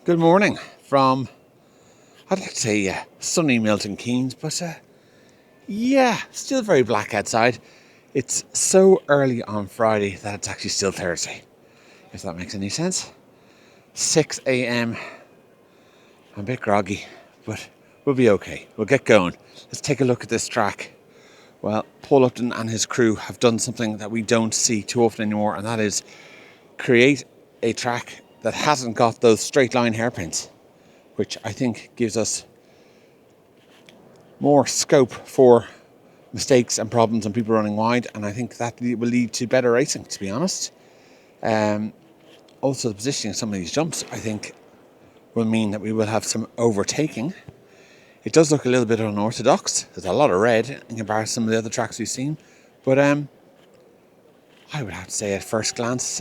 Good morning from, I'd like to say sunny Milton Keynes, but yeah, still very black outside. It's so early on Friday that it's actually still Thursday, if that makes any sense. 6 a.m. I'm a bit groggy, but we'll be okay. We'll get going. Let's take a look at this track. Well, Paul Upton and his crew have done something that we don't see too often anymore, and that is create a track that hasn't got those straight line hairpins, which I think gives us more scope for mistakes and problems and people running wide, and I think that will lead to better racing, to be honest. Also, the positioning of some of these jumps, I think, will mean that we will have some overtaking. It does look a little bit unorthodox. There's a lot of red in comparison to some of the other tracks we've seen, but I would have to say at first glance,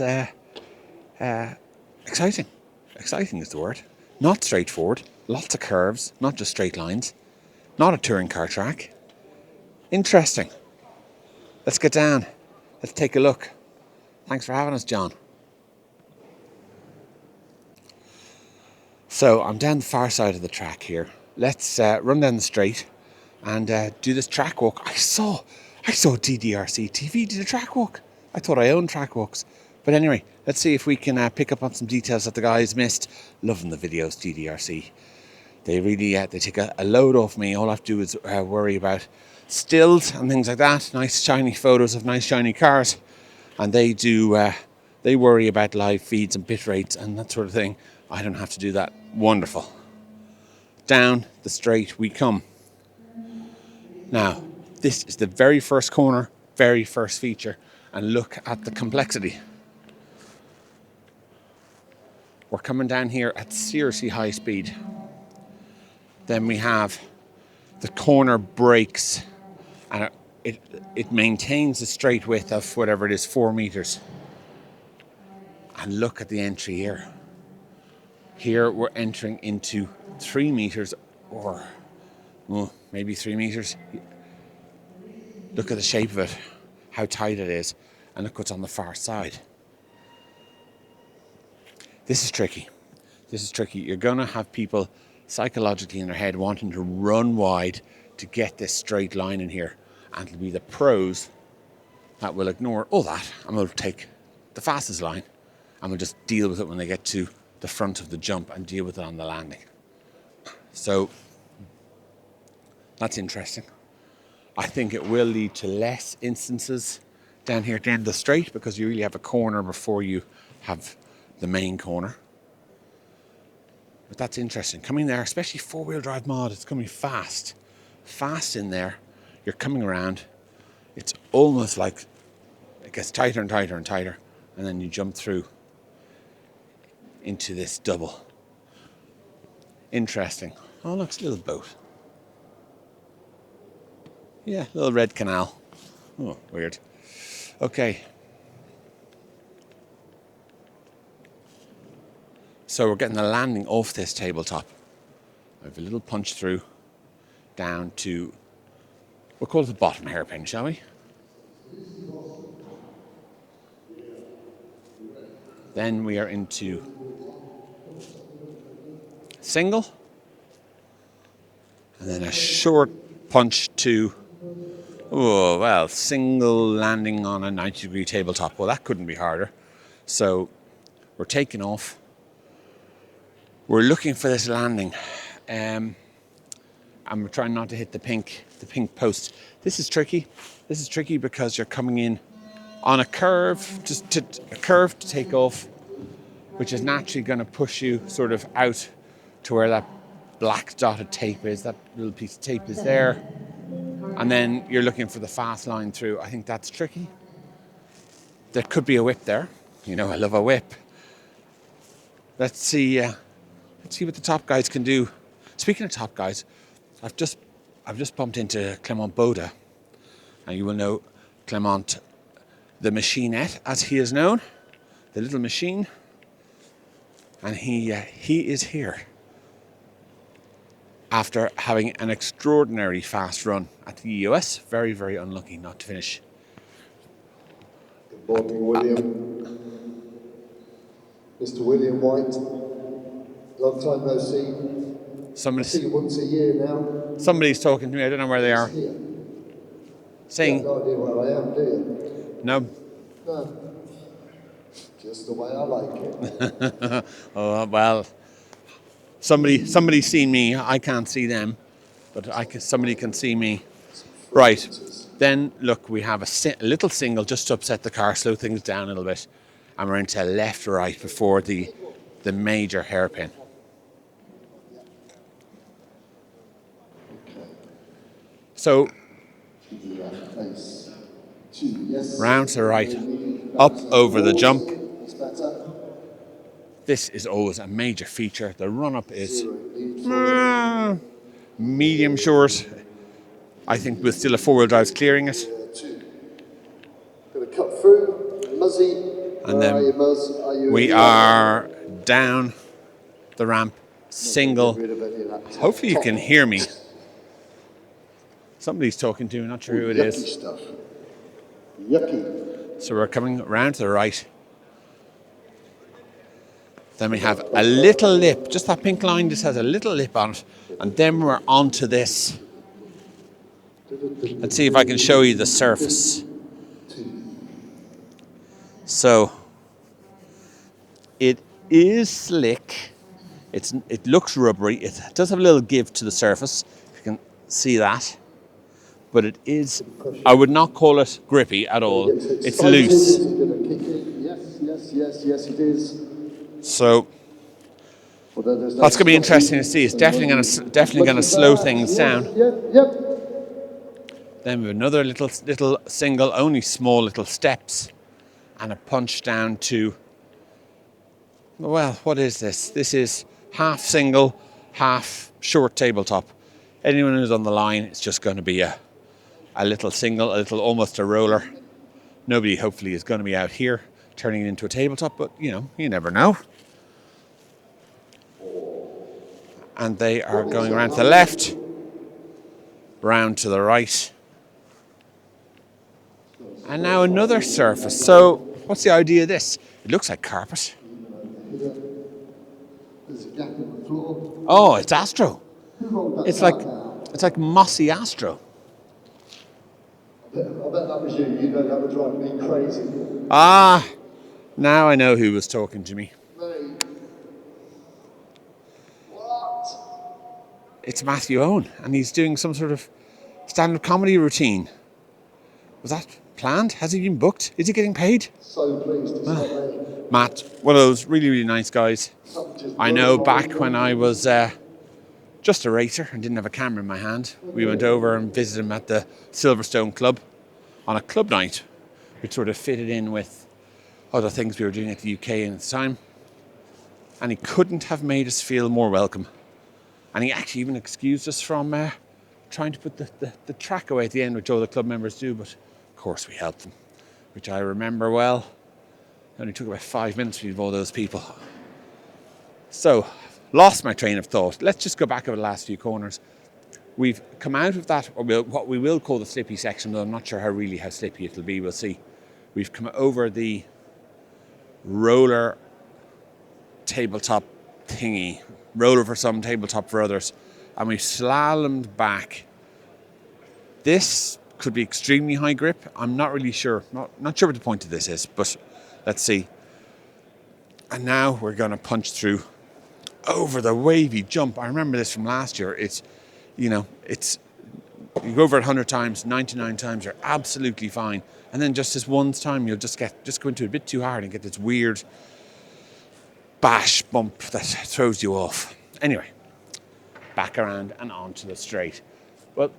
exciting. Exciting is the word. Not straightforward. Lots of curves, not just straight lines. Not a touring car track. Interesting. Let's get down. Let's take a look. Thanks for having us, John. So I'm down the far side of the track here. Let's run down the straight and do this track walk. I saw DDRC TV did a track walk. I thought I owned track walks. But anyway, let's see if we can pick up on some details that the guys missed. Loving the videos, DDRC. They really they take a load off me. All I have to do is worry about stills and things like that. Nice shiny photos of nice shiny cars. And they do, they worry about live feeds and bit rates and that sort of thing. I don't have to do that. Wonderful. Down the straight we come. Now, this is the very first corner, very first feature. And look at the complexity. We're coming down here at seriously high speed. Then we have the corner brakes, and it maintains the straight width of whatever it is, 4 meters. And look at the entry here. Here we're entering into 3 meters, or maybe 3 meters. Look at the shape of it, how tight it is, and look what's on the far side. This is tricky. This is tricky. You're going to have people psychologically in their head wanting to run wide to get this straight line in here, and it'll be the pros that will ignore all that and will take the fastest line and we'll just deal with it when they get to the front of the jump and deal with it on the landing. So that's interesting. I think it will lead to less instances down here at the end of the straight, because you really have a corner before you have the main corner. But that's interesting. Coming there, especially four-wheel drive mod, it's coming fast. Fast in there. You're coming around. It's almost like it gets tighter and tighter and tighter. And then you jump through into this double. Interesting. Oh, look, it's a little boat. Yeah, little red canal. Oh, weird. Okay. So we're getting the landing off this tabletop. I have a little punch through down to, we'll call it the bottom hairpin, shall we? Then we are into single. And then a short punch to, single landing on a 90-degree tabletop. Well, that couldn't be harder. So we're taking off. We're looking for this landing. And we're trying not to hit the pink post. This is tricky. This is tricky because you're coming in on a curve, a curve to take off, which is naturally going to push you sort of out to where that black dotted tape is. That little piece of tape is there. And then you're looking for the fast line through. I think that's tricky. There could be a whip there. You know, I love a whip. Let's see what the top guys can do. Speaking of top guys, I've just bumped into Clement Boda, and you will know Clement, the machinette, as he is known, the little machine, and he is here after having an extraordinary fast run at the US. Very, very unlucky not to finish. Good morning, William. Mr. William White Long time no see. I see you once a year now. Somebody's talking to me. I don't know where they are. Saying. You have no idea where I am, do you? No. No. Just the way I like it. Oh well. Somebody's seen me. I can't see them, but somebody can see me. Right. Then look, we have a little single just to upset the car, slow things down a little bit, and we're into left right before the major hairpin. So round to the right, up over the jump. This is always a major feature. The run-up is medium short. I think with still a four-wheel drive's clearing it. Gonna cut through, Muzzy. And then we are down the ramp, single. Hopefully you can hear me. Somebody's talking to me, not sure who it is. Yucky. So we're coming around to the right. Then we have a little lip, just that pink line just has a little lip on it. And then we're onto this. Let's see if I can show you the surface. So it is slick. It looks rubbery. It does have a little give to the surface, if you can see that. But it is, I would not call it grippy at all. It's loose. Yes, it is. So that's going to be interesting to see. It's definitely going to slow things down. Then we have another little single, only small little steps, and a punch down to, well, what is this? This is half single, half short tabletop. Anyone who's on the line, it's just going to be a little single, almost a roller. Nobody hopefully is going to be out here turning it into a tabletop, but you know, you never know. And they are going around to the left, round to the right. And now another surface. So what's the idea of this? It looks like carpet. Oh, it's Astro. It's like mossy Astro. I bet that was you. You know that would drive me crazy. Ah, now I know who was talking to me. Mate. What? It's Matthew Owen, and he's doing some sort of stand-up comedy routine. Was that planned? Has he been booked? Is he getting paid? So pleased to see Matt, one of those really, really nice guys. I know back when I was just a racer and didn't have a camera in my hand, we went over and visited him at the Silverstone Club on a club night, which sort of fitted in with other things we were doing at the UK at the time. And he couldn't have made us feel more welcome. And he actually even excused us from trying to put the track away at the end, which all the club members do, but of course we helped them, which I remember well. It only took about 5 minutes to leave all those people. So, lost my train of thought. Let's just go back over the last few corners. We've come out of that, or what we will call the slippy section, though I'm not sure how slippy it'll be, we'll see. We've come over the roller tabletop thingy, roller for some, tabletop for others, and we've slalomed back. This could be extremely high grip. I'm not really sure, not sure what the point of this is, but let's see. And now we're going to punch through over the wavy jump. I remember this from last year. It's, you know, you go over it 100 times, 99 times, you're absolutely fine. And then just this one time, you'll just go into it a bit too hard and get this weird bash bump that throws you off. Anyway, back around and onto the straight. Well,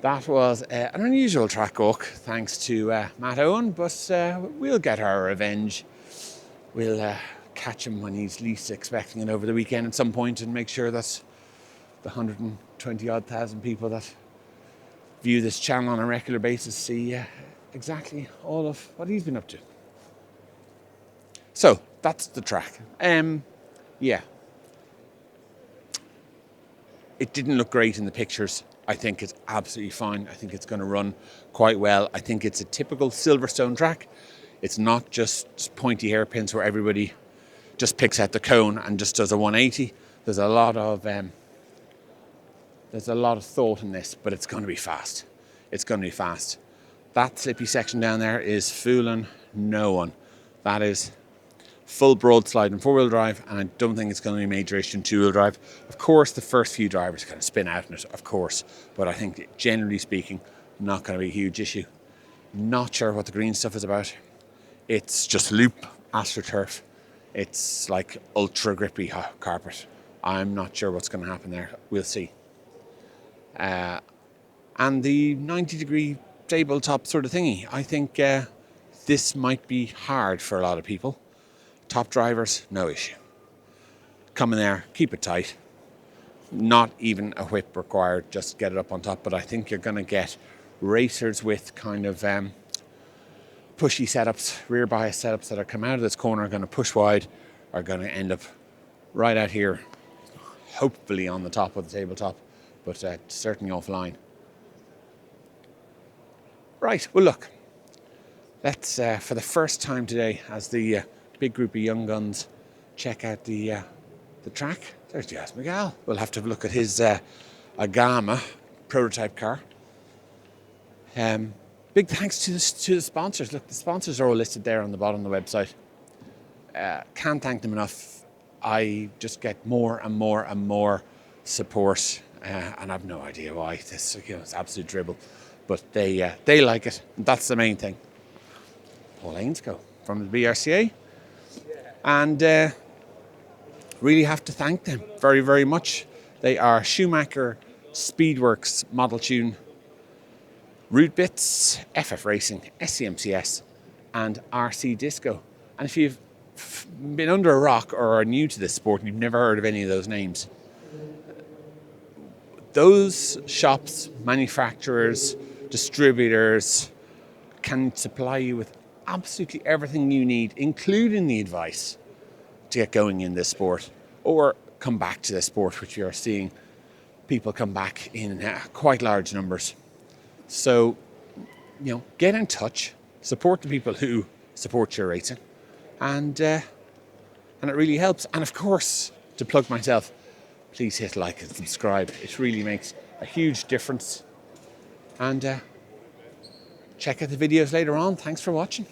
that was an unusual track walk, thanks to Matt Owen, but we'll get our revenge. We'll catch him when he's least expecting it over the weekend at some point and make sure that the 120-odd thousand people that view this channel on a regular basis see exactly all of what he's been up to. So, that's the track. Yeah. It didn't look great in the pictures. I think it's absolutely fine. I think it's going to run quite well. I think it's a typical Silverstone track. It's not just pointy hairpins where everybody just picks out the cone and just does a 180. There's a lot of thought in this, but it's going to be fast. It's going to be fast. That slippy section down there is fooling no one. That is full broadslide in 4-wheel drive, and I don't think it's going to be a major issue in 2-wheel drive. Of course, the first few drivers kind of spin out in it, of course, but I think generally speaking, not going to be a huge issue. Not sure what the green stuff is about. It's just loop AstroTurf. It's like ultra grippy carpet. I'm not sure what's going to happen there. We'll see. And the 90-degree tabletop sort of thingy, I think this might be hard for a lot of people. Top drivers, no issue. Come in there, keep it tight. Not even a whip required, just get it up on top. But I think you're going to get racers with kind of pushy setups, rear bias setups that are come out of this corner, are going to push wide, are going to end up right out here, hopefully on the top of the tabletop, but certainly offline. Right, well look, let's for the first time today, as the big group of young guns check out the track. There's Jas Miguel. We'll have to have a look at his Agama prototype car. Big thanks to the sponsors. Look, the sponsors are all listed there on the bottom of the website. Can't thank them enough. I just get more and more and more support, and I've no idea why. This, it's absolute dribble, but they like it. That's the main thing. Paul Ainscoe from the BRCA, and really have to thank them very, very much. They are Schumacher, Speedworks, Model Tune, Root Bits, FF Racing, SCMCS, and RC Disco. And if you've been under a rock or are new to this sport and you've never heard of any of those names, those shops, manufacturers, distributors can supply you with absolutely everything you need, including the advice to get going in this sport or come back to this sport, which you are seeing people come back in quite large numbers. So, get in touch, support the people who support your racing, and it really helps. And of course, to plug myself, please hit like and subscribe. It really makes a huge difference. And check out the videos later on. Thanks for watching.